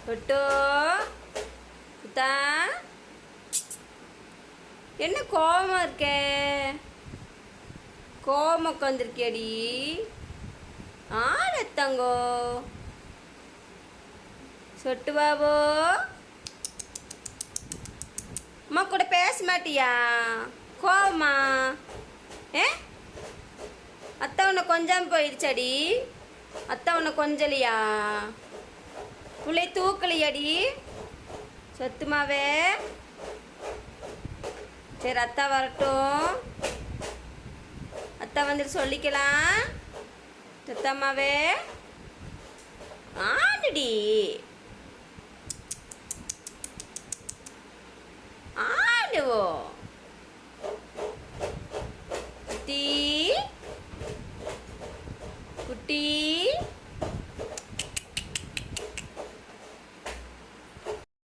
தொட்டோ புத்தா என்ன கோவமா இருக்கே? கோவமா உட்காந்துருக்கியடி? தங்கோ சொட்டு பாபோ, அம்மா கூட பேச மாட்டியா? கோவமா? அத்தை உன்னை கொஞ்சாம போயிடுச்சாடி? அத்தை உன்னை கொஞ்சலியா? உள்ளே தூக்கலையாடி சத்துமாவே? சரி அத்தா வரட்டும், அத்தா வந்துட்டு சொல்லிக்கலாம். சத்தம்மாவே ஆடுடி.